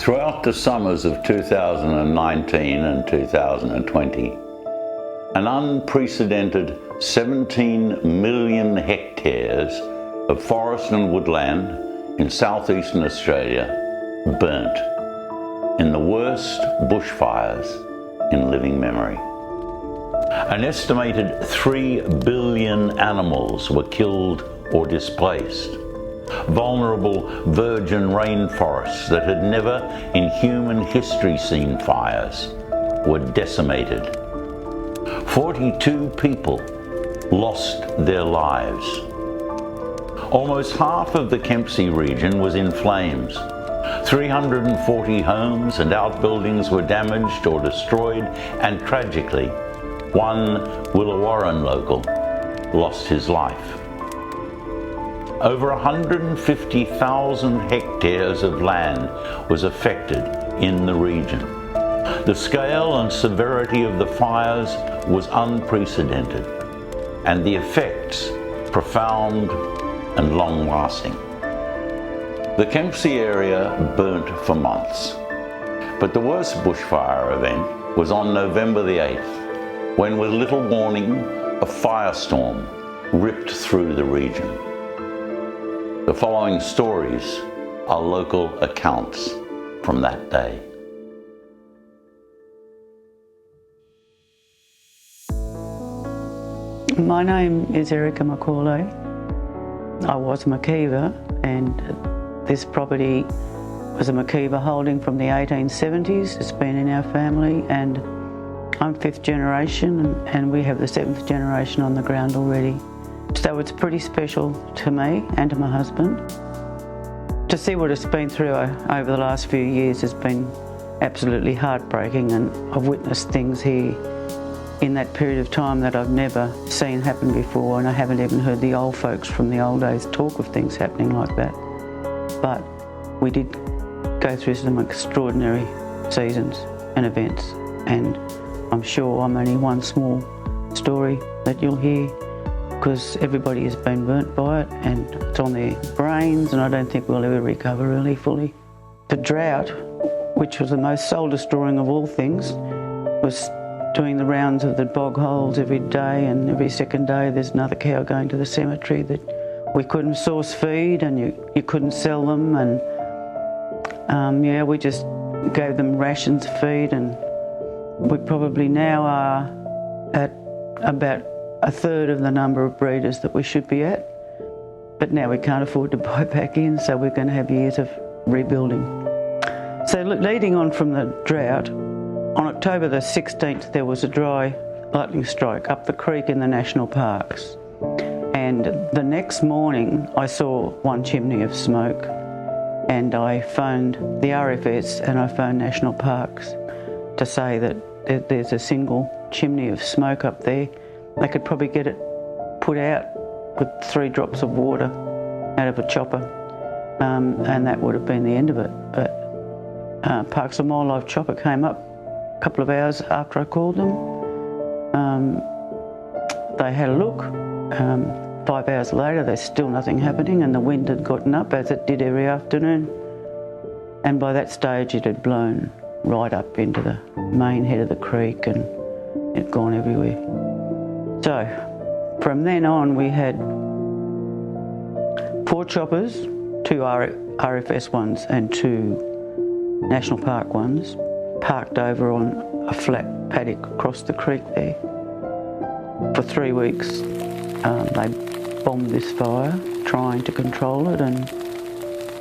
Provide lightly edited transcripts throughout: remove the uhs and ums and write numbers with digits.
Throughout the summers of 2019 and 2020, an unprecedented 17 million hectares of forest and woodland in southeastern Australia burnt in the worst bushfires in living memory. An estimated 3 billion animals were killed or displaced. Vulnerable virgin rainforests that had never in human history seen fires were decimated. 42 people lost their lives. Almost half of the Kempsey region was in flames. 340 homes and outbuildings were damaged or destroyed, and tragically, one Willawarrin local lost his life. Over 150,000 hectares of land was affected in the region. The scale and severity of the fires was unprecedented, and the effects profound and long-lasting. The Kempsey area burnt for months, but the worst bushfire event was on November the 8th, when with little warning, a firestorm ripped through the region. The following stories are local accounts from that day. My name is Erica Macaulay. I was a Makeever, and this property was a Makeever holding from the 1870s. It's been in our family, and I'm 5th generation, and we have the 7th generation on the ground already. So it's pretty special to me and to my husband. To see what it's been through over the last few years has been absolutely heartbreaking, and I've witnessed things here in that period of time that I've never seen happen before, and I haven't even heard the old folks from the old days talk of things happening like that. But we did go through some extraordinary seasons and events, and I'm sure I'm only one small story that you'll hear, because everybody has been burnt by it and it's on their brains, and I don't think we'll ever recover really fully. The drought, which was the most soul-destroying of all things, was doing the rounds of the bog holes every day, and every second day there's another cow going to the cemetery that we couldn't source feed, and you couldn't sell them, and we just gave them rations of feed, and we probably now are at about a third of the number of breeders that we should be at, but now we can't afford to buy back in, so we're going to have years of rebuilding. So leading on from the drought, on October the 16th there was a dry lightning strike up the creek in the national parks, and the next morning I saw one chimney of smoke, and I phoned the RFS and I phoned National Parks to say that there's a single chimney of smoke up there. They could probably get it put out with 3 drops of water out of a chopper, and that would have been the end of it. But Parks and Wildlife chopper came up a couple of hours after I called them. They had a look. 5 hours later there's still nothing happening, and the wind had gotten up as it did every afternoon, and by that stage it had blown right up into the main head of the creek and it had gone everywhere. So from then on we had 4 choppers, 2 RFS ones and 2 National Park ones, parked over on a flat paddock across the creek there. For 3 weeks they bombed this fire, trying to control it, and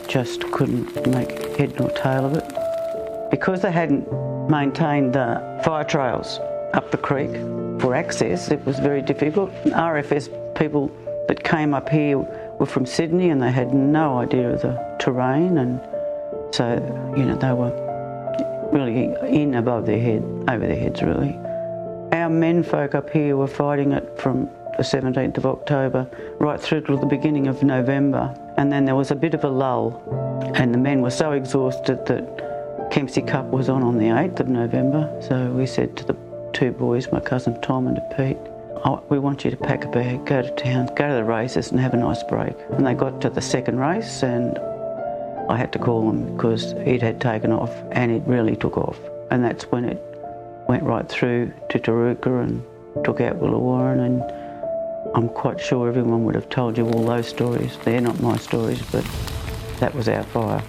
just couldn't make head nor tail of it. Because they hadn't maintained the fire trails up the creek for access, it was very difficult. RFS people that came up here were from Sydney, and they had no idea of the terrain, and so they were really in above their head, over their heads really. Our men folk up here were fighting it from the 17th of October right through to the beginning of November, and then there was a bit of a lull, and the men were so exhausted that Kempsey Cup was on the 8th of November. So we said to the 2 boys, my cousin Tom and to Pete, we want you to pack a bag, go to town, go to the races and have a nice break. And they got to the second race, and I had to call him because it had taken off, and it really took off. And that's when it went right through to Taruka and took out Willawarren, and I'm quite sure everyone would have told you all those stories. They're not my stories, but that was our fire.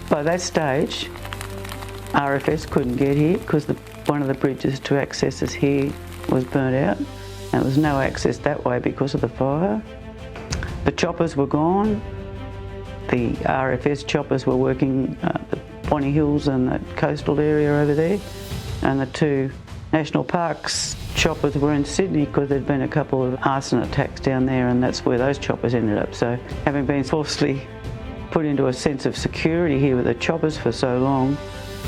By that stage, RFS couldn't get here because one of the bridges to access us here was burnt out, and there was no access that way because of the fire. The choppers were gone. The RFS choppers were working the Bonny Hills and the coastal area over there, and the two National Parks choppers were in Sydney because there'd been a couple of arson attacks down there, and that's where those choppers ended up. So having been forcibly put into a sense of security here with the choppers for so long,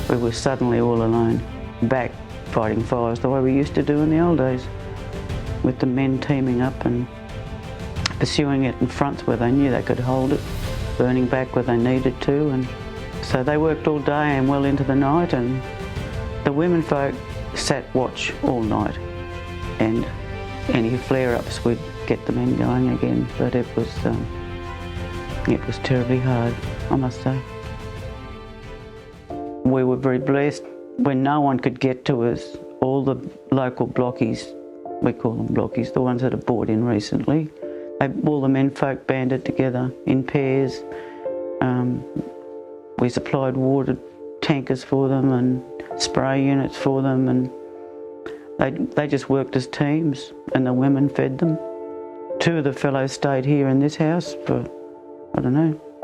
we were suddenly all alone, back fighting fires the way we used to do in the old days, with the men teaming up and pursuing it in fronts where they knew they could hold it, burning back where they needed to. And so they worked all day and well into the night, and the women folk sat watch all night, and any flare-ups would get the men going again. But it was terribly hard, I must say. We were very blessed when no one could get to us. All the local blockies, we call them blockies, the ones that have brought in recently, all the men folk banded together in pairs. We supplied water tankers for them and spray units for them, and they just worked as teams, and the women fed them. Two of the fellows stayed here in this house for,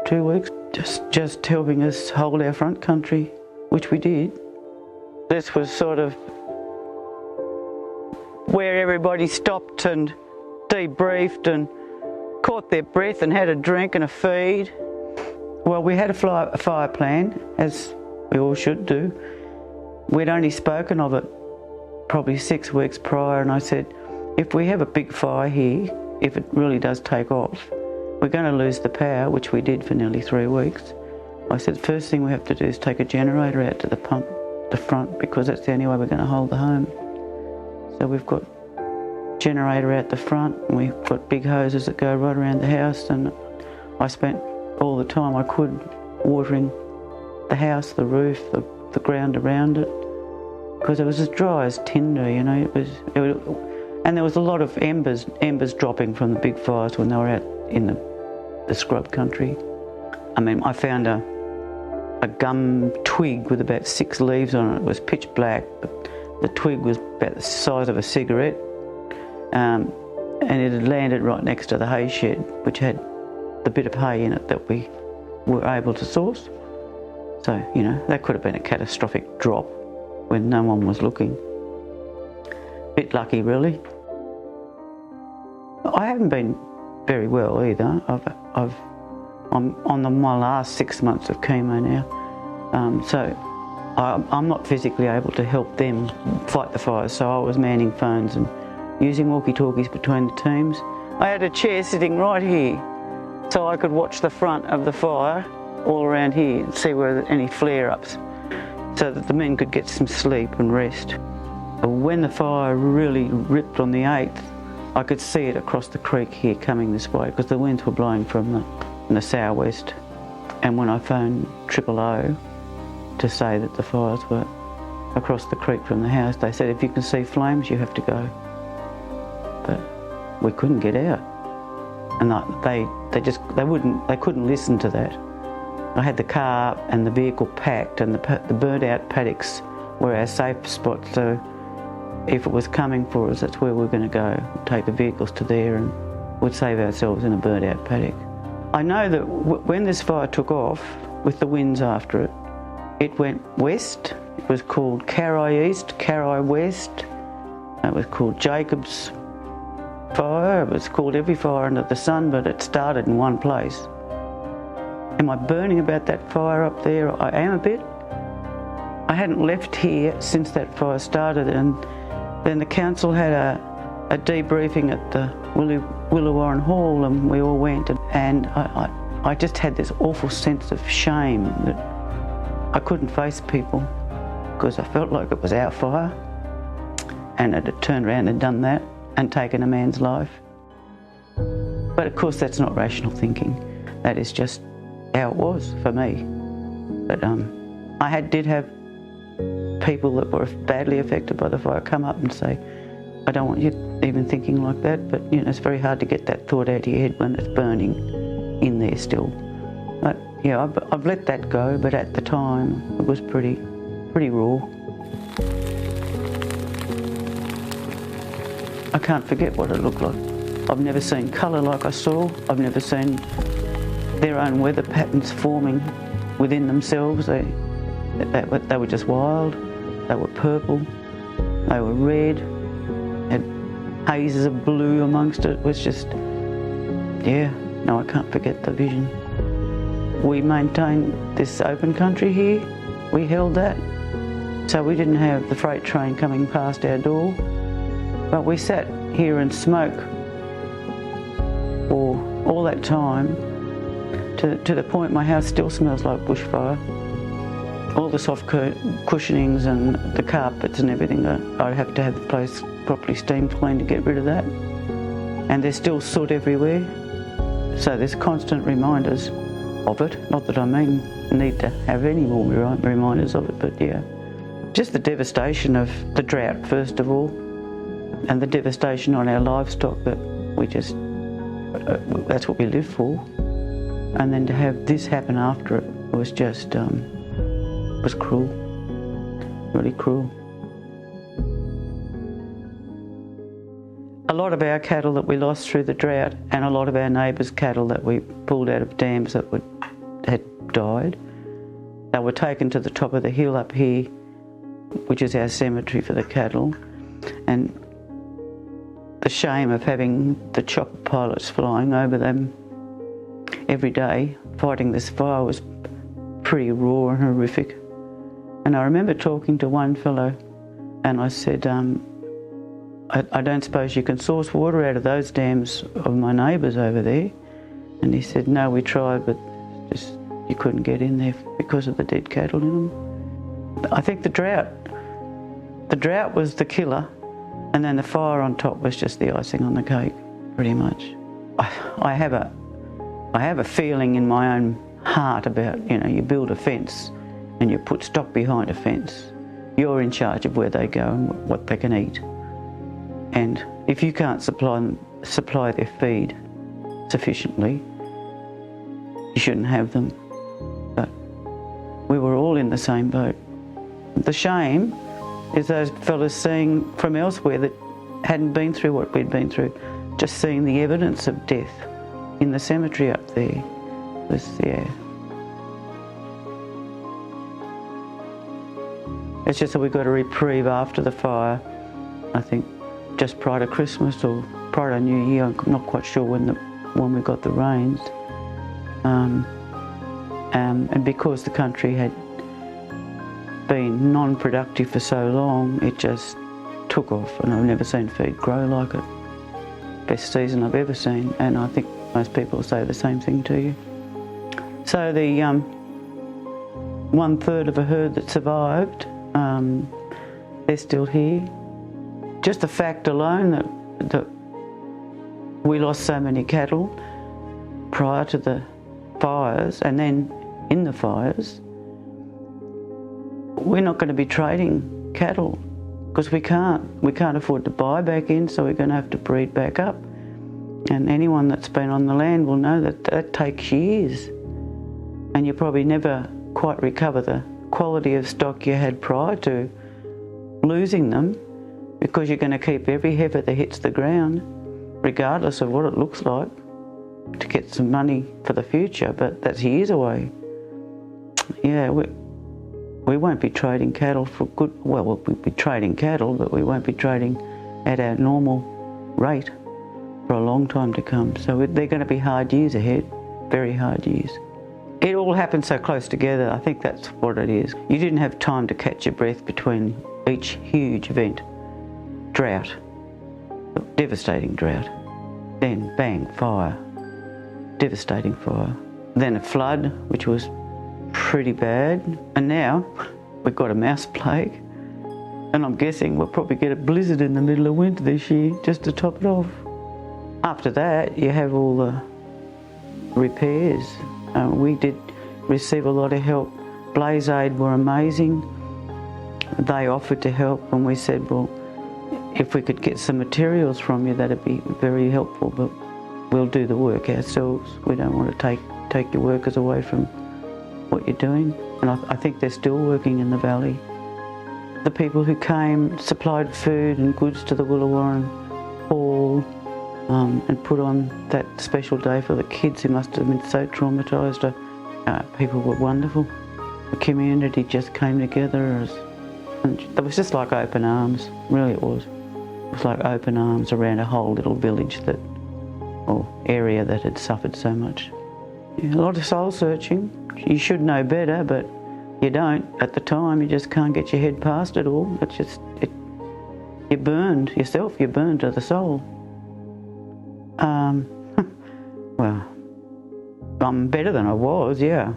2 weeks, just helping us hold our front country, which we did. This was sort of where everybody stopped and debriefed and caught their breath and had a drink and a feed. Well, we had a fire plan, as we all should do. We'd only spoken of it probably 6 weeks prior, and I said, if we have a big fire here, if it really does take off, we're going to lose the power, which we did for nearly 3 weeks. I said, first thing we have to do is take a generator out to the pump, the front, because that's the only way we're going to hold the home. So we've got generator out the front, and we've got big hoses that go right around the house, and I spent all the time I could watering the house, the roof, the ground around it, because it was as dry as tinder, It was, and there was a lot of embers dropping from the big fires when they were out in the scrub country. I mean, I found a gum twig with about 6 leaves on it. It was pitch black, but the twig was about the size of a cigarette, and it had landed right next to the hay shed, which had the bit of hay in it that we were able to source. So, that could have been a catastrophic drop when no one was looking. Bit lucky, really. I haven't been very well either. I'm on my last 6 months of chemo now, so I'm not physically able to help them fight the fires, so I was manning phones and using walkie-talkies between the teams. I had a chair sitting right here, so I could watch the front of the fire all around here and see where any flare-ups, so that the men could get some sleep and rest. When the fire really ripped on the 8th, I could see it across the creek here coming this way, because the winds were blowing from the southwest. And when I phoned 000 to say that the fires were across the creek from the house, they said, if you can see flames, you have to go. But we couldn't get out, and they couldn't listen to that. I had the car and the vehicle packed, and the burnt out paddocks were our safe spot, so if it was coming for us, that's where we were going to go. We'd take the vehicles to there and we'd save ourselves in a burnt out paddock. I know that when this fire took off, with the winds after it, it went west. It was called Carrai East, Carrai West. It was called Jacob's Fire. It was called every fire under the sun, but it started in one place. Am I burning about that fire up there? I am a bit. I hadn't left here since that fire started, and then the council had a debriefing at the Willawarren Hall, and we all went, and I just had this awful sense of shame that I couldn't face people, because I felt like it was our fire, and it had turned around and done that and taken a man's life. But of course that's not rational thinking. That is just how it was for me. But I did have people that were badly affected by the fire come up and say, I don't want you even thinking like that, but you know, it's very hard to get that thought out of your head when it's burning in there still. But yeah, I've let that go, but at the time it was pretty raw. I can't forget what it looked like. I've never seen colour like I saw. I've never seen their own weather patterns forming within themselves. They were just wild. They were purple. They were red. Had hazes of blue amongst it. It was just, yeah, no, I can't forget the vision. We maintained this open country here. We held that. So we didn't have the freight train coming past our door. But we sat here and smoked for all that time to the point my house still smells like bushfire. All the soft cushionings and the carpets and everything, I'd have to have the place properly steam cleaned to get rid of that. And there's still soot everywhere. So there's constant reminders of it. Not that I need to have any more reminders of it, but yeah. Just the devastation of the drought, first of all, and the devastation on our livestock that we just, that's what we live for. And then to have this happen after it was just, was cruel, really cruel. A lot of our cattle that we lost through the drought and a lot of our neighbours' cattle that we pulled out of dams that had died, they were taken to the top of the hill up here, which is our cemetery for the cattle, and the shame of having the chopper pilots flying over them every day fighting this fire was pretty raw and horrific. And I remember talking to one fellow and I said, I don't suppose you can source water out of those dams of my neighbours over there? And he said, no, we tried, but just you couldn't get in there because of the dead cattle in them. I think the drought was the killer, and then the fire on top was just the icing on the cake, pretty much. I have a feeling in my own heart about, you know, you build a fence and you put stock behind a fence. You're in charge of where they go and what they can eat. And if you can't supply their feed sufficiently, you shouldn't have them. But we were all in the same boat. The shame is those fellas seeing from elsewhere that hadn't been through what we'd been through, just seeing the evidence of death in the cemetery up there. Yeah. It's just that we got a reprieve after the fire, I think, just prior to Christmas or prior to New Year. I'm not quite sure when we got the rains. And because the country had been non-productive for so long, it just took off, and I've never seen feed grow like it. Best season I've ever seen, and I think most people say the same thing to you. So the 1/3 of a herd that survived, they're still here. Just the fact alone that we lost so many cattle prior to the fires, and then in the fires, we're not going to be trading cattle because we can't afford to buy back in, so we're going to have to breed back up. And anyone that's been on the land will know that takes years, and you probably never quite recover the quality of stock you had prior to losing them, because you're going to keep every heifer that hits the ground, regardless of what it looks like, to get some money for the future, but that's years away. Yeah, we won't be trading cattle for good, well, we'll be trading cattle, but we won't be trading at our normal rate for a long time to come. So they're going to be hard years ahead, very hard years. It all happened so close together, I think that's what it is. You didn't have time to catch your breath between each huge event. Drought, devastating drought. Then bang, fire, devastating fire. Then a flood, which was pretty bad. And now we've got a mouse plague. And I'm guessing we'll probably get a blizzard in the middle of winter this year, just to top it off. After that, you have all the repairs We did receive a lot of help. Blaze Aid were amazing. They offered to help, and we said, well, if we could get some materials from you, that'd be very helpful, but we'll do the work ourselves. We don't want to take your workers away from what you're doing. And I think they're still working in the valley. The people who came supplied food and goods to the Willawarren Hall, and put on that special day for the kids who must have been so traumatised. People were wonderful. The community just came together and it was just like open arms, really it was. It was like open arms around a whole little village or area that had suffered so much. Yeah, a lot of soul searching. You should know better, but you don't. At the time, you just can't get your head past it all. It's just, you're burned yourself, you're burned to the soul. Well, I'm better than I was, yeah.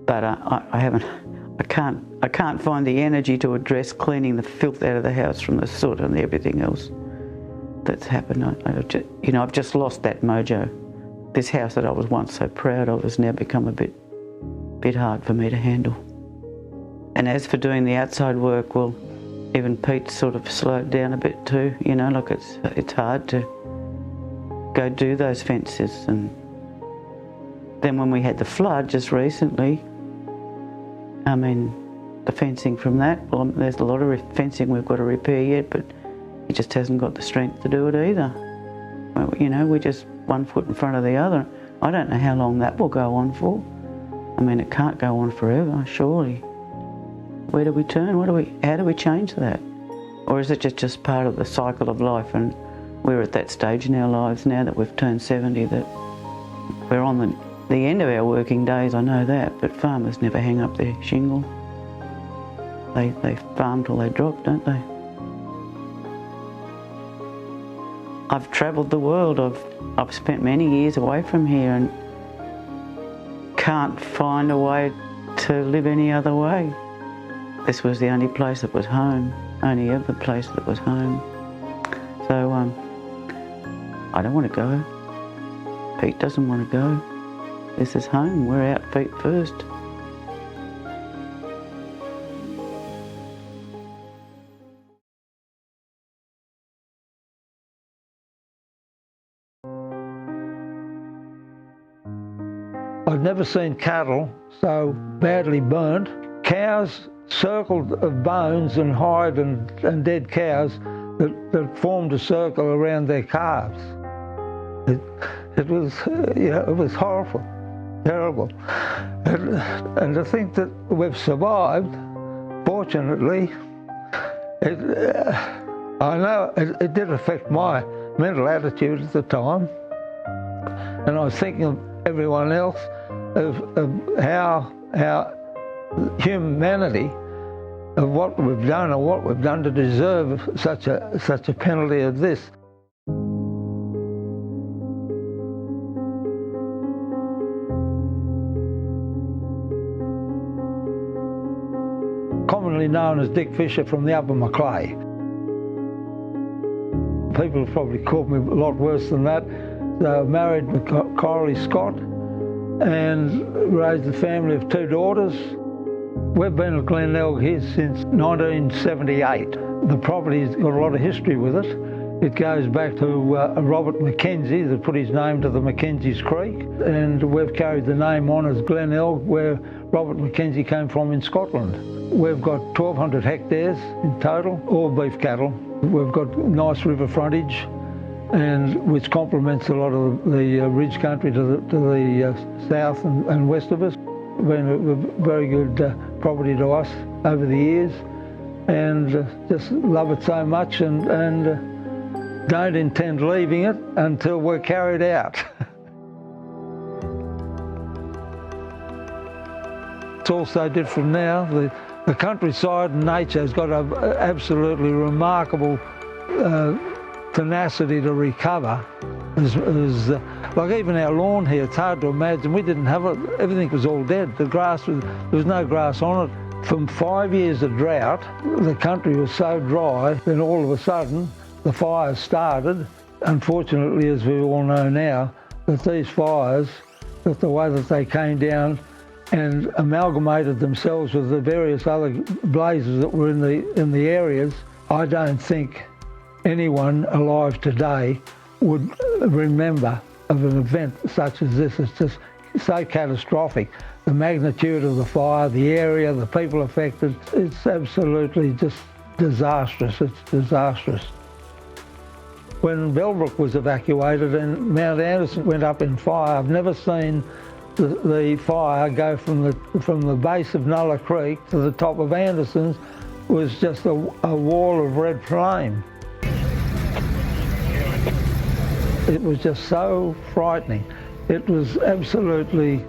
But I can't find the energy to address cleaning the filth out of the house from the soot and everything else that's happened. I've just lost that mojo. This house that I was once so proud of has now become a bit hard for me to handle. And as for doing the outside work, well, even Pete's sort of slowed down a bit too. Like it's hard to go do those fences. And then when we had the flood just recently, the fencing from that, well, there's a lot of fencing we've got to repair yet, but he just hasn't got the strength to do it either. Well, we're just one foot in front of the other. I don't know how long that will go on for. It can't go on forever, surely. Where do we turn? How do we change that? Or is it just part of the cycle of life, and we're at that stage in our lives now that we've turned 70 that we're on the end of our working days, I know that, but farmers never hang up their shingle. They farm till they drop, don't they? I've travelled the world. I've spent many years away from here and can't find a way to live any other way. This was the only place that was home, only ever place that was home. So I don't want to go. Pete doesn't want to go. This is home. We're out feet first. I've never seen cattle so badly burnt. Cows circled of bones and hide and dead cows that formed a circle around their calves. It was horrible, terrible. And to think that we've survived, fortunately, I know it did affect my mental attitude at the time. And I was thinking of everyone else, of how humanity, of what we've done or what we've done to deserve such a penalty as this. Commonly known as Dick Fisher from the Upper Macleay. People have probably called me a lot worse than that. So I married Coralie Scott and raised a family of 2 daughters. We've been at Glenelg here since 1978. The property's got a lot of history with it. It goes back to Robert Mackenzie that put his name to the Mackenzie's Creek, and we've carried the name on as Glenelg, where Robert Mackenzie came from in Scotland. We've got 1,200 hectares in total, all beef cattle. We've got nice river frontage, and which complements a lot of the ridge country to the south and west of us. Been a very good property to us over the years, and just love it so much, and don't intend leaving it until we're carried out. It's all so different now. The countryside and nature has got an absolutely remarkable tenacity to recover. Like even our lawn here, it's hard to imagine. We didn't have it, everything was all dead. The grass there was no grass on it. From 5 years of drought, the country was so dry, then all of a sudden the fires started. Unfortunately, as we all know now, that these fires the way that they came down and amalgamated themselves with the various other blazes that were in the areas, I don't think anyone alive today would remember of an event such as this. It's just so catastrophic. The magnitude of the fire, the area, the people affected, it's absolutely just disastrous. It's disastrous. When Bellbrook was evacuated and Mount Anderson went up in fire, I've never seen the fire go from the base of Nulla Creek to the top of Anderson's. Was just a wall of red flame. It was just so frightening. It was absolutely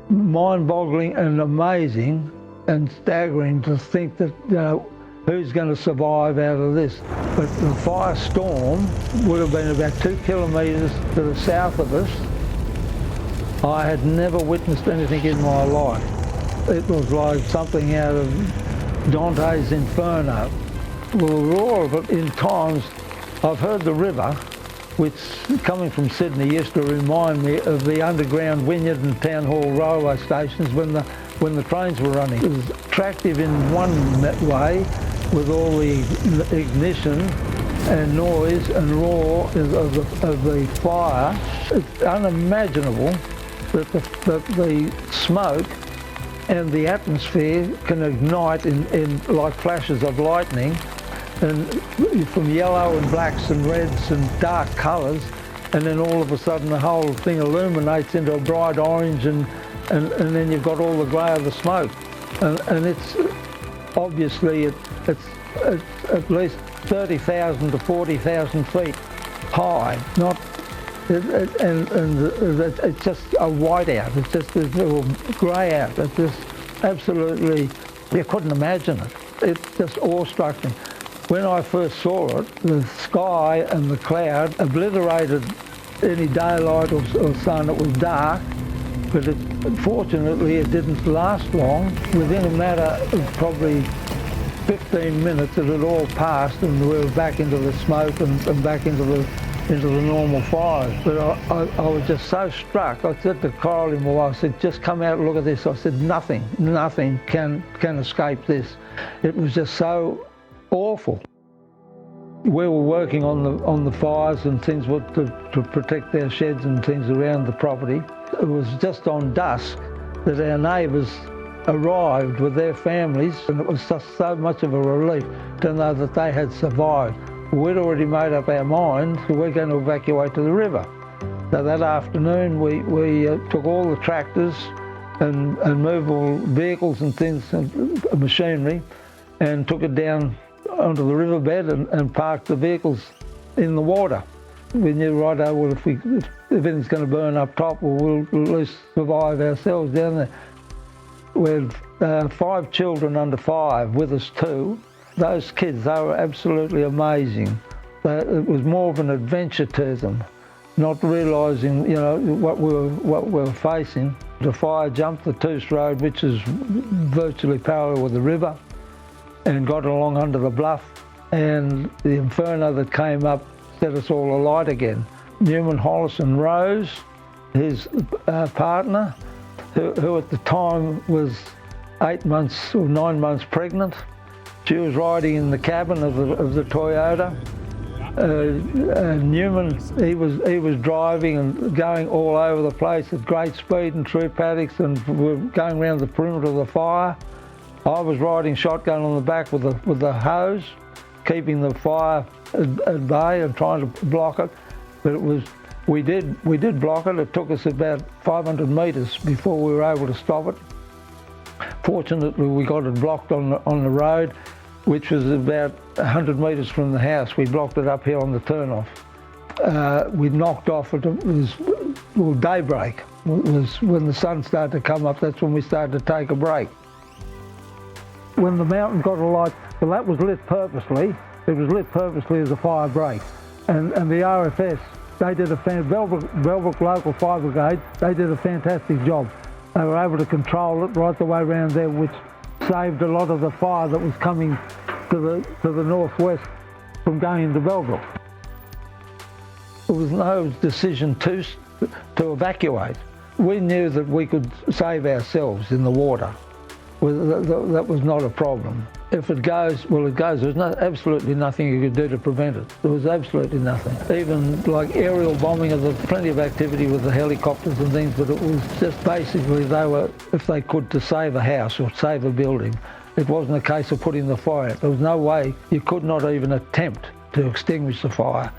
mind-boggling and amazing and staggering to think that, you know, who's going to survive out of this. But the firestorm would have been about 2 kilometres to the south of us. I had never witnessed anything in my life. It was like something out of Dante's Inferno. Well, the roar of it, in times, I've heard the river, which coming from Sydney used to remind me of the underground Wynyard and Town Hall railway stations when the trains were running. It was attractive in one way, with all the ignition and noise and roar of the fire. It's unimaginable that the smoke and the atmosphere can ignite in like flashes of lightning, and from yellow and blacks and reds and dark colours, and then all of a sudden the whole thing illuminates into a bright orange, and then you've got all the grey of the smoke, and it's obviously it's at least 30,000 to 40,000 feet high, not. And it's just a whiteout. It's just a little grey out. It's just absolutely, you couldn't imagine it. It just awe-struck me. When I first saw it, the sky and the cloud obliterated any daylight or sun. It was dark, but fortunately it didn't last long. Within a matter of probably 15 minutes, it had all passed, and we were back into the smoke and back into the normal fires. But I was just so struck. I said to Coralie, my wife, I said, just come out and look at this. I said, nothing can escape this. It was just so awful. We were working on the fires and things to protect our sheds and things around the property. It was just on dusk that our neighbours arrived with their families, and it was just so much of a relief to know that they had survived. We'd already made up our mind that we're going to evacuate to the river. So that afternoon we took all the tractors and movable vehicles and things, and machinery, and took it down onto the riverbed and parked the vehicles in the water. We knew right, well, if anything's going to burn up top, well, we'll at least survive ourselves down there. We had 5 children under 5 with us too. Those kids, they were absolutely amazing. It was more of an adventure to them, not realising, you know, what we were facing. The fire jumped the Toos Road, which is virtually parallel with the river, and got along under the bluff, and the inferno that came up set us all alight again. Newman Hollison Rose, his partner, who at the time was 8 months or 9 months pregnant. She was riding in the cabin of the Toyota. Newman, he was driving and going all over the place at great speed and through paddocks, and we were going around the perimeter of the fire. I was riding shotgun on the back with the hose, keeping the fire at bay and trying to block it. But we did block it. It took us about 500 metres before we were able to stop it. Fortunately, we got it blocked on the road, which was about 100 metres from the house. We blocked it up here on the turnoff. We knocked off, it was daybreak. It was when the sun started to come up, that's when we started to take a break. When the mountain got alight, well, that was lit purposely. It was lit purposely as a fire break. And the RFS, they did Bellbrook Local Fire Brigade, they did a fantastic job. They were able to control it right the way around there, which saved a lot of the fire that was coming to the northwest from going into Bellbrook. There was no decision to evacuate. We knew that we could save ourselves in the water. That was not a problem. If it goes, well it goes. There's absolutely nothing you could do to prevent it. There was absolutely nothing. Even like aerial bombing, there's plenty of activity with the helicopters and things, but it was just basically they were, if they could, to save a house or save a building. It wasn't a case of putting the fire out. There was no way, you could not even attempt to extinguish the fire.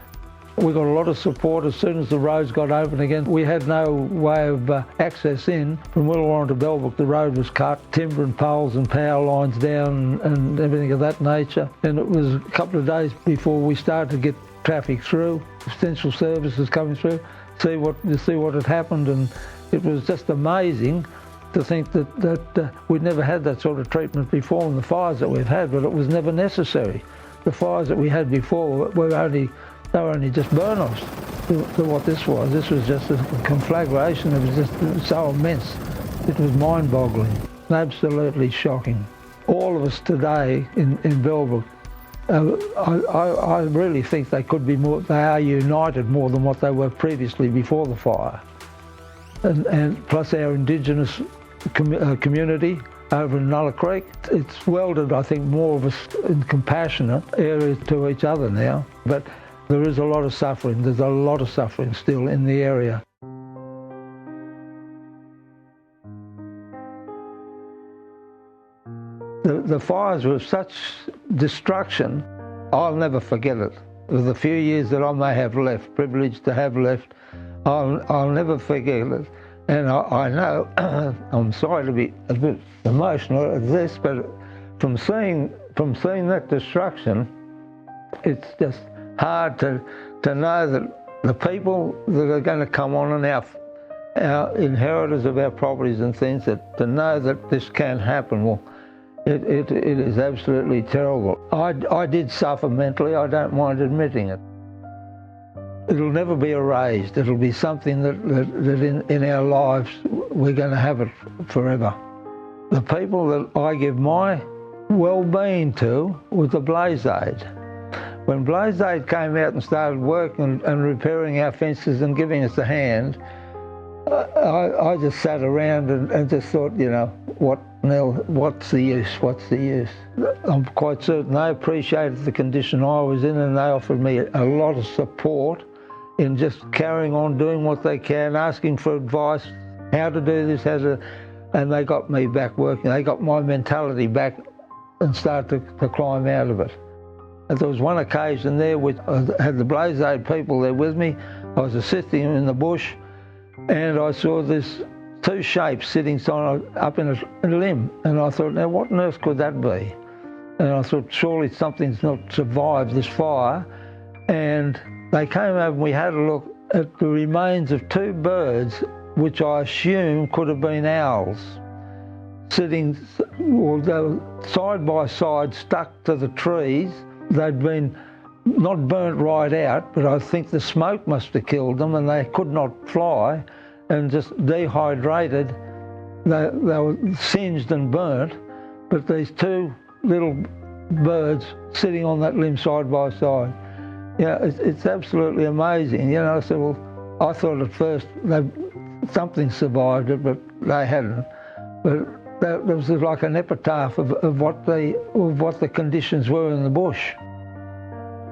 We got a lot of support as soon as the roads got open again. We had no way of access in. From Willawarra to Belbrook, the road was cut, timber and poles and power lines down and everything of that nature. And it was a couple of days before we started to get traffic through, essential services coming through, to see what had happened. And it was just amazing to think that we'd never had that sort of treatment before in the fires that we've had, but it was never necessary. The fires that we had before were only just burn-offs to what this was. This was just a conflagration. It was just so immense. It was mind-boggling, absolutely shocking. All of us today in Belbrook, I really think they could be more. They are united more than what they were previously before the fire, and plus our Indigenous community over in Nulla Creek. It's welded, I think, more of us in compassionate areas to each other now, but there is a lot of suffering. There's a lot of suffering still in the area. The fires were such destruction, I'll never forget it. With the few years that I may have left, privileged to have left, I'll never forget it. And I know, I'm sorry to be a bit emotional at this, but from seeing that destruction, it's just hard to know that the people that are going to come on and our inheritors of our properties and things, that to know that this can happen, well, it is absolutely terrible. I did suffer mentally, I don't mind admitting it. It'll never be erased. It'll be something that in our lives, we're going to have it forever. The people that I give my well-being to was the Blaze Aid. When Blaze Aid came out and started working and repairing our fences and giving us a hand, I just sat around and just thought, you know, what's the use? What's the use? I'm quite certain they appreciated the condition I was in, and they offered me a lot of support in just carrying on doing what they can, asking for advice, how to do this, and they got me back working. They got my mentality back and started to climb out of it. And there was one occasion there which I had the Blaze Aid people there with me. I was assisting them in the bush, and I saw this two shapes sitting up in a limb, and I thought, now what on earth could that be? And I thought, surely something's not survived this fire. And they came over and we had a look at the remains of two birds, which I assume could have been owls, sitting, or they were side by side, stuck to the trees. They'd been not burnt right out, but I think the smoke must have killed them, and they could not fly and just dehydrated. They were singed and burnt, but these two little birds sitting on that limb side by side. Yeah, it's absolutely amazing. You know, so well, I thought at first something survived it, but they hadn't. But there was like an epitaph of what the conditions were in the bush.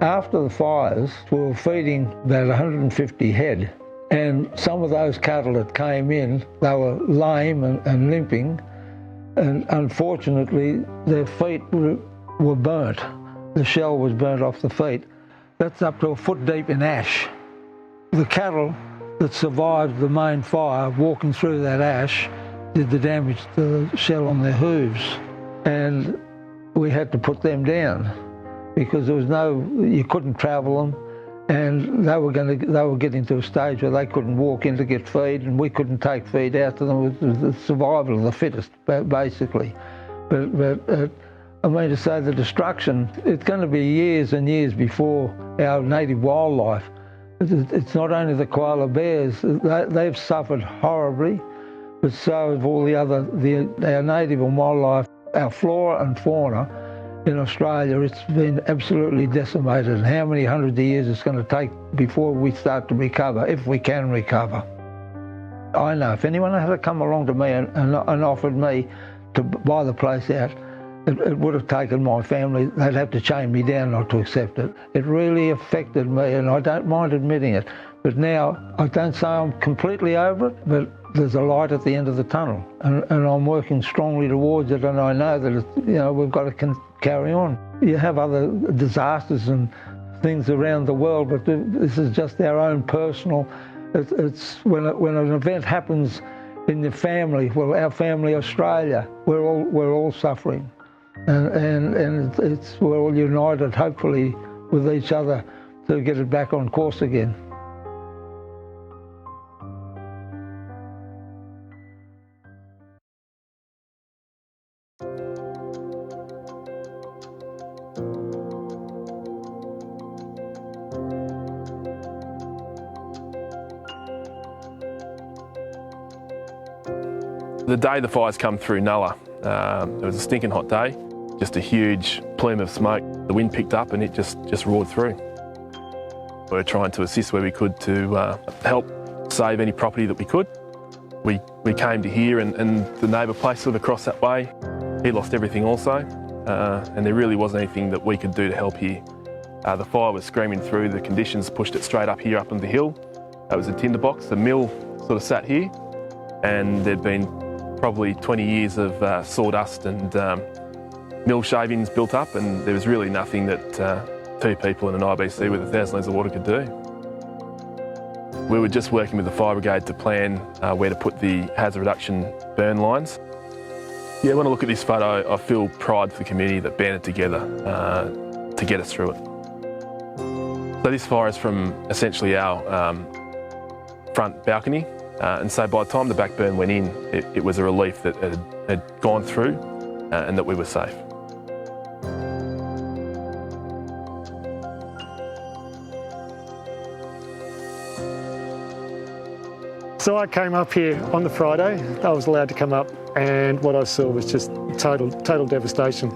After the fires, we were feeding about 150 head, and some of those cattle that came in, they were lame and limping, and unfortunately their feet were burnt. The shell was burnt off the feet. That's up to a foot deep in ash. The cattle that survived the main fire, walking through that ash, did the damage to the shell on their hooves, and we had to put them down because there was you couldn't travel them, and they were getting to a stage where they couldn't walk in to get feed, and we couldn't take feed out to them. It was the survival of the fittest, basically. But I mean to say, the destruction, it's going to be years and years before our native wildlife. It's not only the koala bears, they've suffered horribly, but so have all our native and wildlife, our flora and fauna in Australia. It's been absolutely decimated, and how many hundreds of years it's going to take before we start to recover, if we can recover. I know if anyone had come along to me and offered me to buy the place out, it would have taken my family. They'd have to chain me down not to accept it. It really affected me, and I don't mind admitting it. But now, I don't say I'm completely over it, but there's a light at the end of the tunnel, and I'm working strongly towards it, and I know that we've got to carry on. You have other disasters and things around the world, but this is just our own personal. It's when an event happens in the family, well, our family, Australia, we're all suffering, and we're all united, hopefully, with each other to get it back on course again. The day the fires come through Nulla, it was a stinking hot day, just a huge plume of smoke. The wind picked up and it just roared through. We were trying to assist where we could to help save any property that we could. We came to here and the neighbour place sort of across that way, he lost everything also, and there really wasn't anything that we could do to help here. The fire was screaming through, the conditions pushed it straight up here up on the hill. It was a tinderbox, the mill sort of sat here, and there'd been probably 20 years of sawdust and mill shavings built up, and there was really nothing that two people in an IBC with 1,000 litres of water could do. We were just working with the fire brigade to plan where to put the hazard reduction burn lines. Yeah, when I look at this photo, I feel pride for the community that banded together to get us through it. So this fire is from essentially our front balcony. And so by the time the back burn went in, it was a relief that it had gone through and that we were safe. So I came up here on the Friday. I was allowed to come up, and what I saw was just total devastation.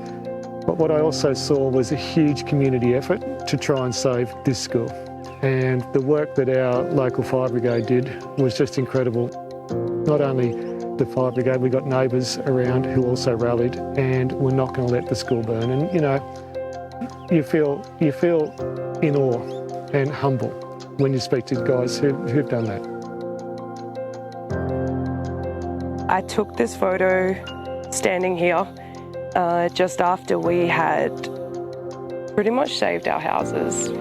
But what I also saw was a huge community effort to try and save this school. And the work that our local fire brigade did was just incredible. Not only the fire brigade, we got neighbours around who also rallied, and we're not going to let the school burn. And you feel in awe and humble when you speak to guys who've done that. I took this photo standing here just after we had pretty much saved our houses.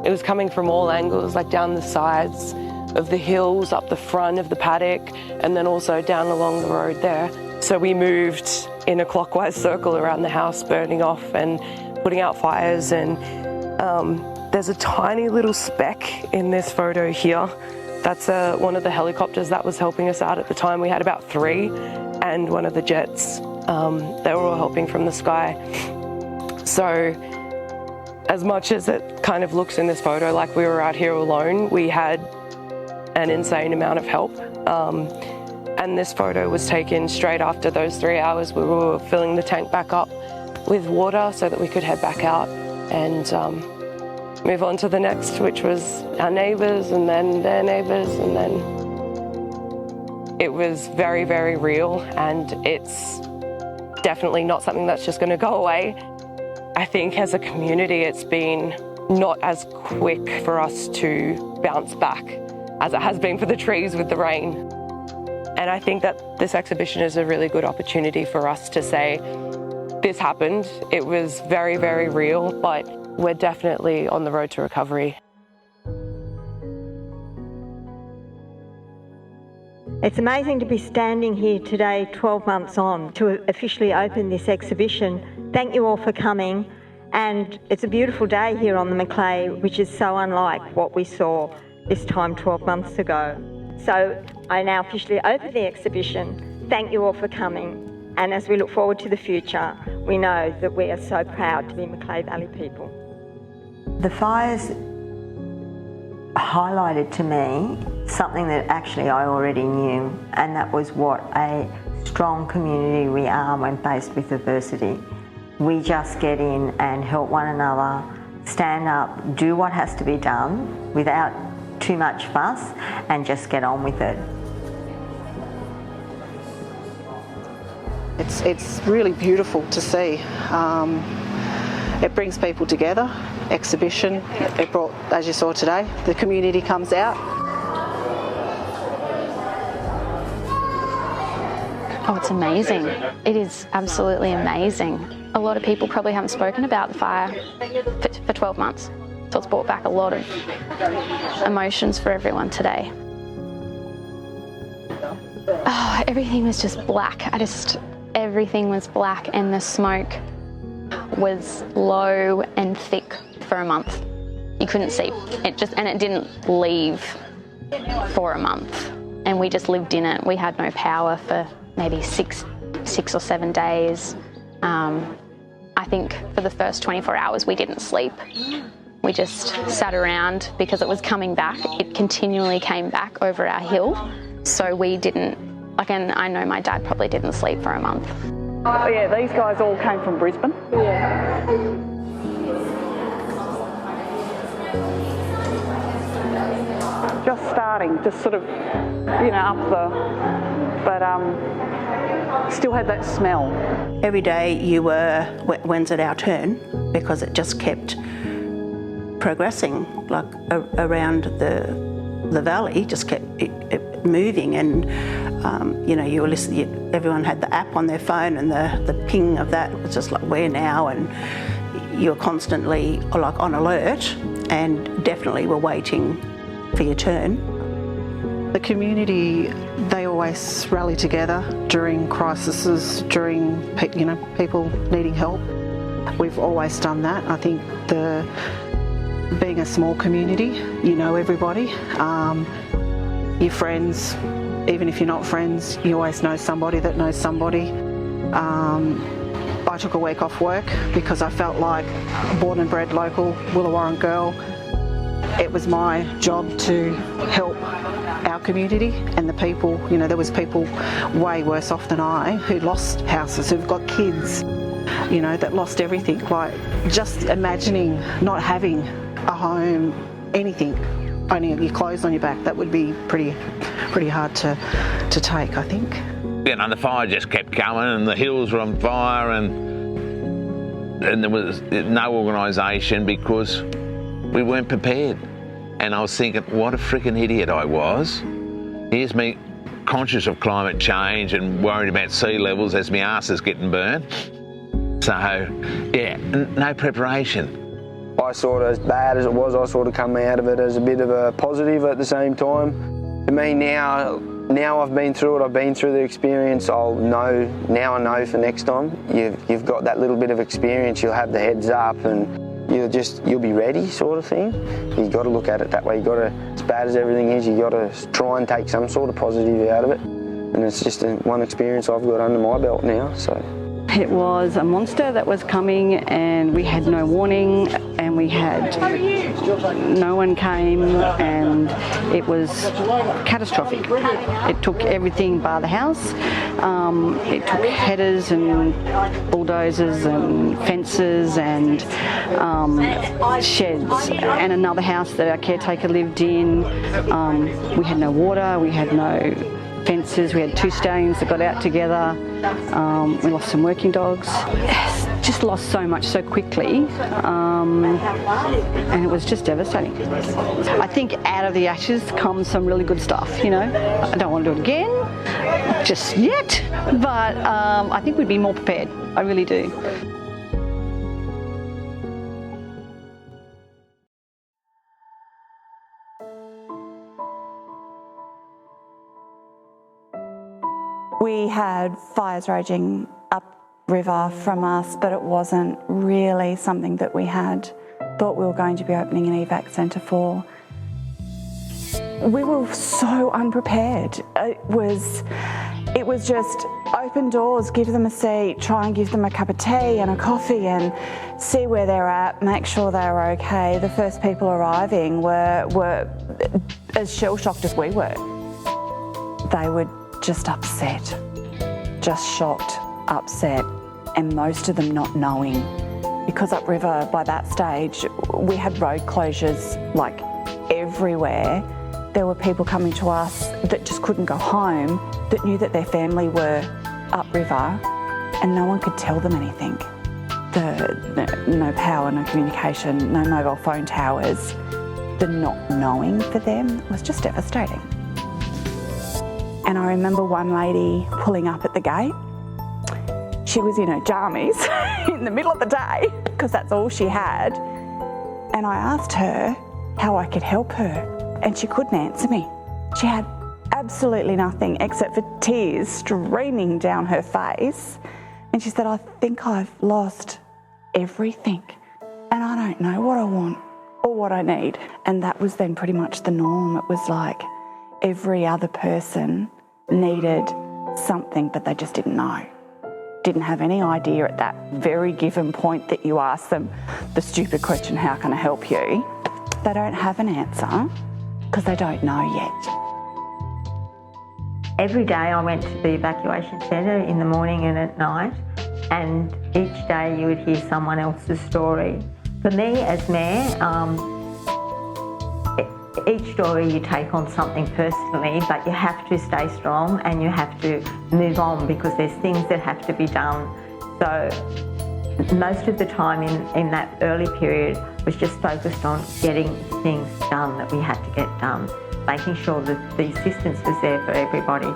It was coming from all angles, like down the sides of the hills, up the front of the paddock, and then also down along the road there. So we moved in a clockwise circle around the house, burning off and putting out fires. And there's a tiny little speck in this photo here. That's one of the helicopters that was helping us out at the time. We had about 3, and one of the jets. They were all helping from the sky. So as much as it kind of looks in this photo like we were out here alone, we had an insane amount of help. And this photo was taken straight after those 3 hours. We were filling the tank back up with water so that we could head back out and move on to the next, which was our neighbours and then their neighbours, and then it was very, very real, and it's definitely not something that's just going to go away. I think as a community it's been not as quick for us to bounce back as it has been for the trees with the rain. And I think that this exhibition is a really good opportunity for us to say, this happened, it was very, very real, but we're definitely on the road to recovery. It's amazing to be standing here today, 12 months on, to officially open this exhibition. Thank you all for coming, and it's a beautiful day here on the Macleay, which is so unlike what we saw this time 12 months ago. So I now officially open the exhibition. Thank you all for coming, and as we look forward to the future, we know that we are so proud to be Macleay Valley people. The fires highlighted to me something that actually I already knew, and that was what a strong community we are when faced with adversity. We just get in and help one another, stand up, do what has to be done without too much fuss and just get on with it. It's really beautiful to see. It brings people together. Exhibition, it brought, as you saw today, the community comes out. Oh, it's amazing. It is absolutely amazing. A lot of people probably haven't spoken about the fire for 12 months. So it's brought back a lot of emotions for everyone today. Oh, everything was just black. Everything was black, and the smoke was low and thick for a month. You couldn't see it, and it didn't leave for a month, and we just lived in it. We had no power for maybe six or 7 days. I think for the first 24 hours we didn't sleep. We just sat around because it was coming back. It continually came back over our hill, so we didn't, and I know my dad probably didn't sleep for a month. Oh yeah, these guys all came from Brisbane. Yeah. Just starting, just sort of, up but still had that smell. Every day you were, when's it our turn? Because it just kept progressing, like around the valley, just kept it moving, and you were listening. Everyone had the app on their phone, and the ping of that was just like, where now? And you were constantly like on alert, and definitely were waiting for your turn. The community, they always rally together during crises, during people needing help. We've always done that. I think being a small community, you know everybody, your friends, even if you're not friends, you always know somebody that knows somebody. I took a week off work because I felt like a born and bred local Willawarra girl. It was my job to help our community and the people. There was people way worse off than I who lost houses, who've got kids, that lost everything. Like, just imagining not having a home, anything, only your clothes on your back, that would be pretty hard to take, I think. The fire just kept coming, and the hills were on fire, and there was no organisation because we weren't prepared. And I was thinking, what a freaking idiot I was. Here's me conscious of climate change and worried about sea levels as my arse is getting burnt. So, yeah, no preparation. I sort of, as bad as it was, I sort of come out of it as a bit of a positive at the same time. To me now I've been through it, I've been through the experience, I'll know, now I know for next time. You've got that little bit of experience, you'll have the heads up, and you'll be ready, sort of thing. You've got to look at it that way. You've got to, as bad as everything is, you've got to try and take some sort of positive out of it. And it's just one experience I've got under my belt now, so. It was a monster that was coming, and we had no warning, and no one came, and it was catastrophic. It took everything by the house. It took headers and bulldozers and fences and sheds, and another house that our caretaker lived in. We had no water, we had no fences, we had 2 stallions that got out together. We lost some working dogs. Just lost so much so quickly, and it was just devastating. I think out of the ashes comes some really good stuff, I don't want to do it again, just yet, but I think we'd be more prepared. I really do. We had fires raging upriver from us, but it wasn't really something that we had thought we were going to be opening an evac centre for. We were so unprepared. It was just open doors, give them a seat, try and give them a cup of tea and a coffee and see where they're at, make sure they were okay. The first people arriving were as shell-shocked as we were. They were just upset, just shocked, upset, and most of them not knowing. Because upriver, by that stage, we had road closures like everywhere. There were people coming to us that just couldn't go home, that knew that their family were upriver, and no one could tell them anything. No power, no communication, no mobile phone towers. The not knowing for them was just devastating. And I remember one lady pulling up at the gate. She was in her jammies in the middle of the day, because that's all she had. And I asked her how I could help her, and she couldn't answer me. She had absolutely nothing except for tears streaming down her face. And she said, I think I've lost everything, and I don't know what I want or what I need. And that was then pretty much the norm. It was like every other person needed something, but they just didn't know. Didn't have any idea at that very given point that you ask them the stupid question, how can I help you? They don't have an answer because they don't know yet. Every day I went to the evacuation centre in the morning and at night, and each day you would hear someone else's story. For me as Mayor, each story you take on something personally, but you have to stay strong and you have to move on because there's things that have to be done. So most of the time in that early period was just focused on getting things done that we had to get done, making sure that the assistance was there for everybody,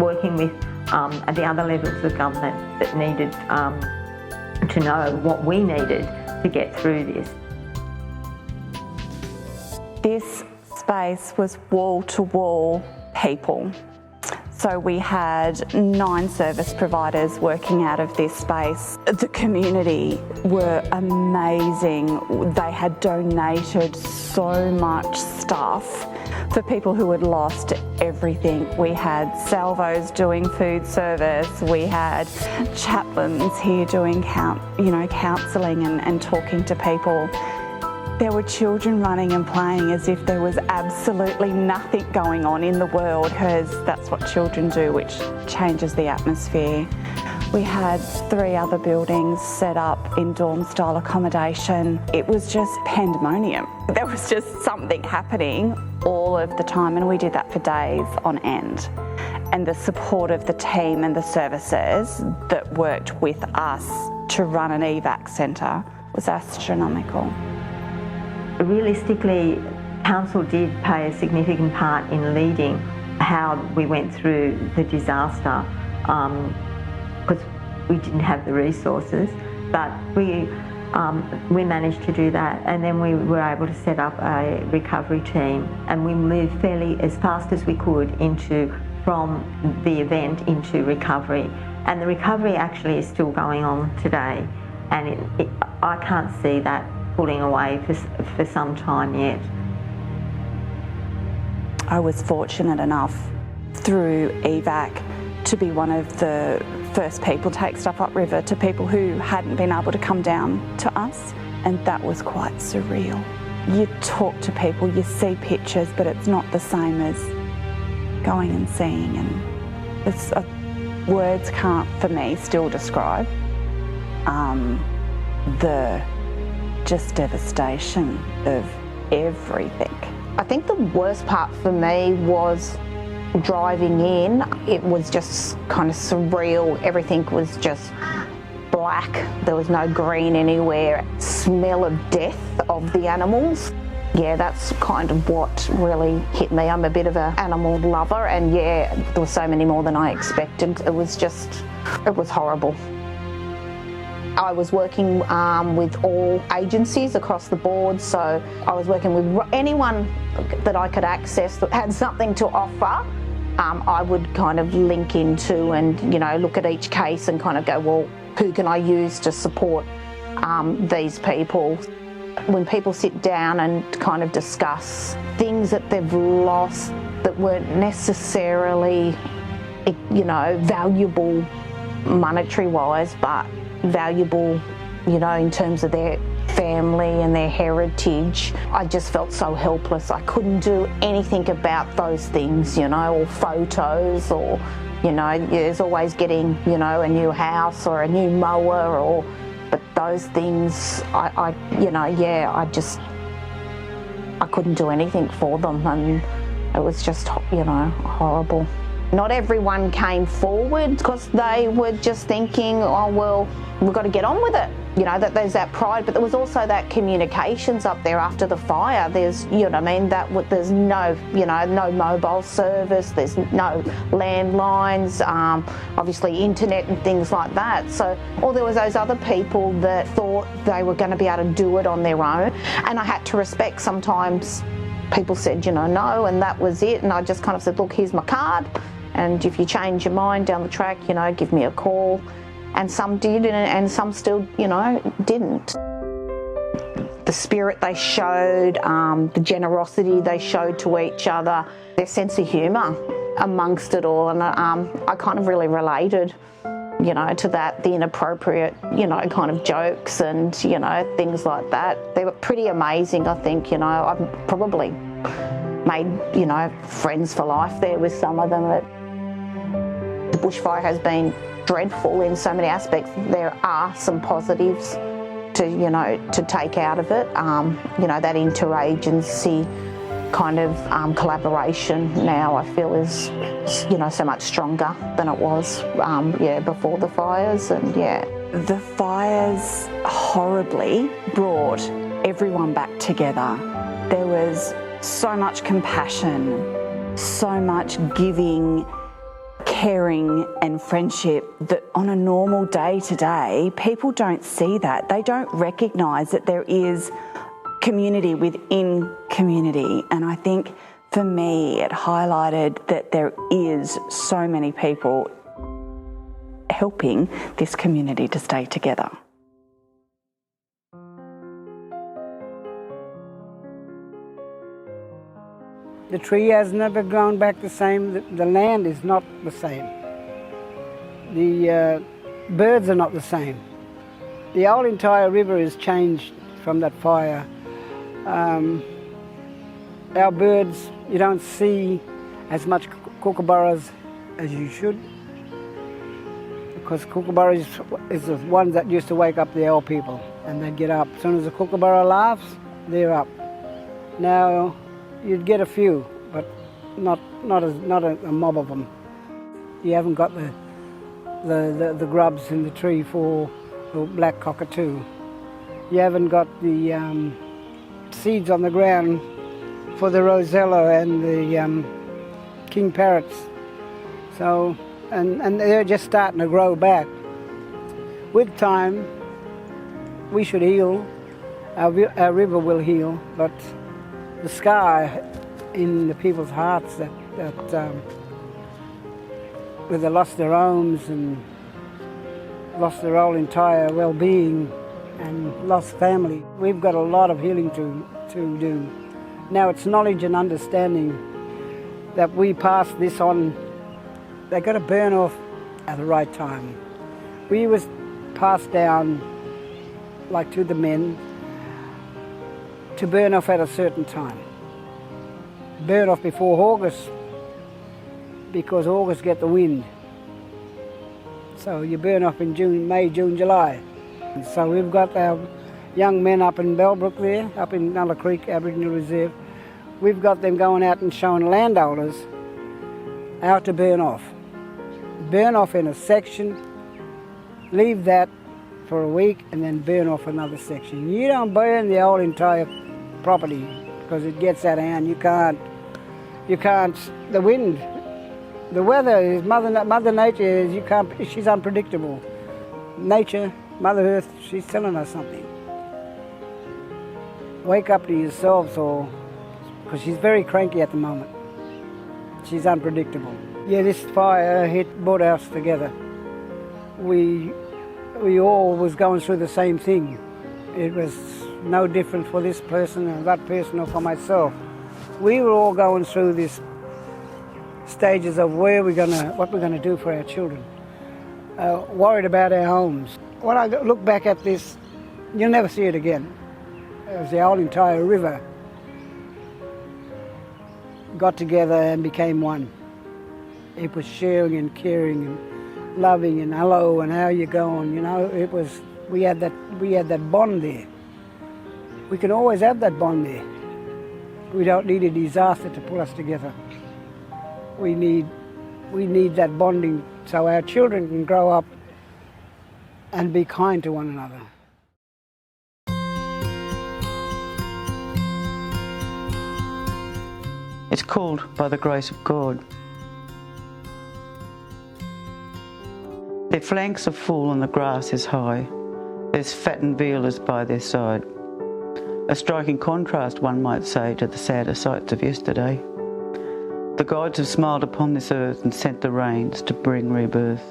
working with the other levels of government that needed to know what we needed to get through this. This space was wall-to-wall people. So we had 9 service providers working out of this space. The community were amazing. They had donated so much stuff for people who had lost everything. We had salvos doing food service. We had chaplains here doing counselling and talking to people. There were children running and playing as if there was absolutely nothing going on in the world, because that's what children do, which changes the atmosphere. We had 3 other buildings set up in dorm-style accommodation. It was just pandemonium. There was just something happening all of the time, and we did that for days on end. And the support of the team and the services that worked with us to run an evac centre was astronomical. Realistically, Council did play a significant part in leading how we went through the disaster, because we didn't have the resources, but we managed to do that, and then we were able to set up a recovery team, and we moved fairly as fast as we could from the event into recovery. And the recovery actually is still going on today, and I can't see that pulling away for some time yet. I was fortunate enough through evac to be one of the first people to take stuff upriver to people who hadn't been able to come down to us, and that was quite surreal. You talk to people, you see pictures, but it's not the same as going and seeing, and it's words can't, for me, still describe the just devastation of everything. I think the worst part for me was driving in. It was just kind of surreal. Everything was just black. There was no green anywhere. Smell of death of the animals. Yeah, that's kind of what really hit me. I'm a bit of an animal lover, and yeah, there were so many more than I expected. It was horrible. I was working with all agencies across the board, so I was working with anyone that I could access that had something to offer. I would kind of link into and, look at each case and kind of go, well, who can I use to support these people? When people sit down and kind of discuss things that they've lost that weren't necessarily, valuable monetary-wise, but valuable, in terms of their family and their heritage. I just felt so helpless. I couldn't do anything about those things, or photos, or, there's always getting, a new house or a new mower, I couldn't do anything for them, and it was just, you know, horrible. Not everyone came forward because they were just thinking, oh, well, we've got to get on with it. You know, that there's that pride, but there was also that communications up there after the fire. There's, you know what I mean, there's no, you know, no mobile service, there's no landlines, obviously internet and things like that. So, or there was those other people that thought they were going to be able to do it on their own. And I had to respect sometimes people said, you know, no, and that was it. And I just kind of said, look, here's my card. And if you change your mind down the track, you know, give me a call. And some did, and some still, you know, didn't. The spirit they showed, the generosity they showed to each other, their sense of humour amongst it all. And I kind of really related, you know, to that, the inappropriate, you know, kind of jokes and, you know, things like that. They were pretty amazing, I think, you know. I've probably made, you know, friends for life there with some of them. The bushfire has been dreadful in so many aspects. There are some positives to, you know, to take out of it. You know, that interagency kind of collaboration now I feel is, you know, so much stronger than it was, yeah, before the fires. And yeah, the fires horribly brought everyone back together. There was so much compassion, so much giving, caring and friendship that on a normal day to day, people don't see that. They don't recognise that there is community within community. And I think for me, it highlighted that there is so many people helping this community to stay together. The tree has never grown back the same. The land is not the same. The birds are not the same. The whole entire river has changed from that fire. Our birds, you don't see as much kookaburras as you should, because kookaburras is the ones that used to wake up the old people, and they'd get up. As soon as the kookaburra laughs, they're up. Now, you'd get a few, but not a mob of them. You haven't got the grubs in the tree for the black cockatoo. You haven't got the seeds on the ground for the rosella and the king parrots. So, and they're just starting to grow back. With time, we should heal. Our river will heal, but the scar in the people's hearts that where they lost their homes and lost their whole entire well-being and lost family. We've got a lot of healing to do. Now it's knowledge and understanding that we pass this on. They got to burn off at the right time. We was passed down, like to the men, to burn off at a certain time. Burn off before August, because August get the wind. So you burn off in June, May, June, July. So we've got our young men up in Bellbrook there, up in Nulla Creek Aboriginal Reserve. We've got them going out and showing landowners how to burn off. Burn off in a section, leave that for a week, and then burn off another section. You don't burn the whole entire property because it gets out of hand. You can't, the wind, the weather is, Mother Nature is, she's unpredictable. Nature, Mother Earth, she's telling us something. Wake up to yourselves, or, because she's very cranky at the moment. She's unpredictable. Yeah, this fire brought us together. We all was going through the same thing. It was no different for this person or that person or for myself. We were all going through these stages of what we're gonna do for our children. Worried about our homes. When I look back at this, you'll never see it again. It was the whole entire river got together and became one. It was sharing and caring and loving and hello and how you going, you know. It was, we had that bond there. We can always have that bond there. We don't need a disaster to pull us together. We need that bonding so our children can grow up and be kind to one another. It's called By the Grace of God. Their flanks are full and the grass is high. There's fattened vealers by their side. A striking contrast, one might say, to the sadder sights of yesterday. The gods have smiled upon this earth and sent the rains to bring rebirth.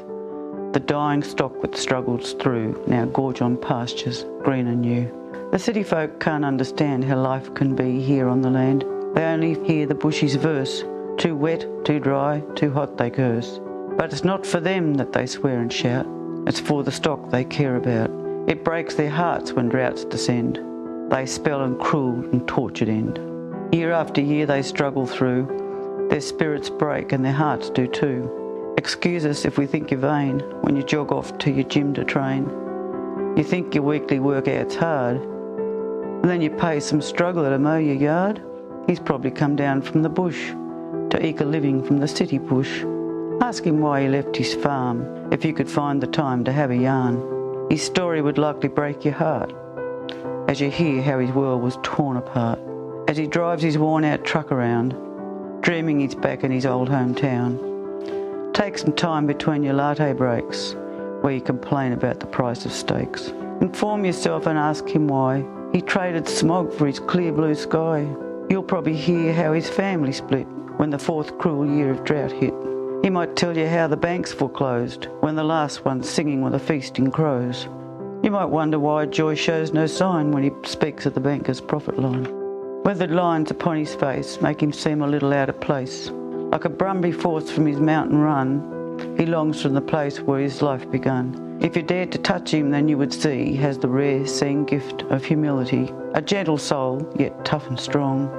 The dying stock that struggles through now gorge on pastures green and new. The city folk can't understand how life can be here on the land. They only hear the bushy's verse, too wet, too dry, too hot they curse. But it's not for them that they swear and shout, it's for the stock they care about. It breaks their hearts when droughts descend. They spell and cruel and tortured end. Year after year they struggle through. Their spirits break and their hearts do too. Excuse us if we think you're vain when you jog off to your gym to train. You think your weekly workout's hard, and then you pay some struggler to mow your yard. He's probably come down from the bush to eke a living from the city push. Ask him why he left his farm if you could find the time to have a yarn. His story would likely break your heart as you hear how his world was torn apart. As he drives his worn-out truck around, dreaming he's back in his old hometown. Take some time between your latte breaks where you complain about the price of steaks. Inform yourself and ask him why he traded smog for his clear blue sky. You'll probably hear how his family split when the fourth cruel year of drought hit. He might tell you how the banks foreclosed when the last one's singing with the feasting crows. You might wonder why joy shows no sign when he speaks of the banker's profit line. Weathered lines upon his face make him seem a little out of place. Like a Brumby forced from his mountain run, he longs from the place where his life begun. If you dared to touch him, then you would see he has the rare seeing gift of humility. A gentle soul, yet tough and strong.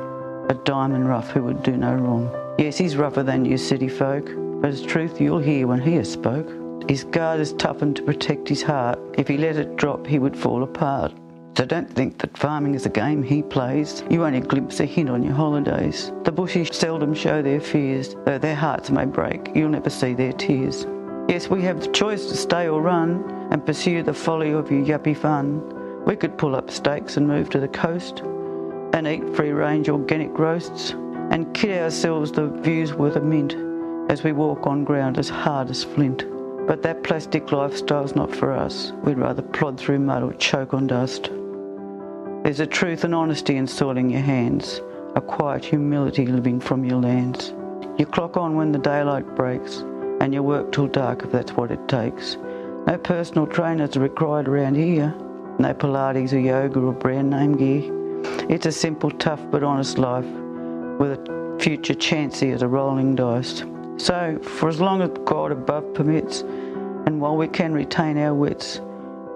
A diamond rough who would do no wrong. Yes, he's rougher than you city folk, but it's truth you'll hear when he has spoke. His guard is toughened to protect his heart. If he let it drop, he would fall apart. So don't think that farming is a game he plays. You only glimpse a hint on your holidays. The bushies seldom show their fears, though their hearts may break, you'll never see their tears. Yes, we have the choice to stay or run and pursue the folly of your yuppie fun. We could pull up stakes and move to the coast and eat free-range organic roasts and kid ourselves the view's worth a mint as we walk on ground as hard as flint. But that plastic lifestyle's not for us. We'd rather plod through mud or choke on dust. There's a truth and honesty in soiling your hands, a quiet humility living from your lands. You clock on when the daylight breaks, and you work till dark if that's what it takes. No personal trainers are required around here, no Pilates or yoga or brand name gear. It's a simple, tough but honest life, with a future chancy as a rolling dice. So, for as long as God above permits, and while we can retain our wits,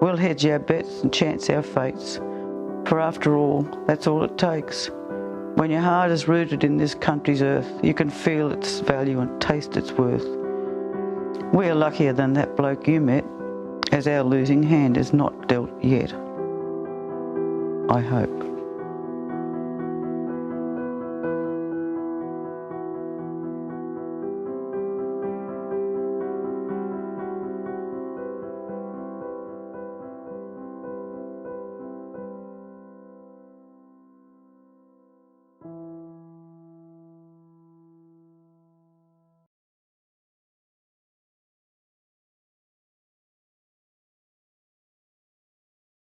we'll hedge our bets and chance our fates. For after all, that's all it takes. When your heart is rooted in this country's earth, you can feel its value and taste its worth. We're luckier than that bloke you met, as our losing hand is not dealt yet. I hope.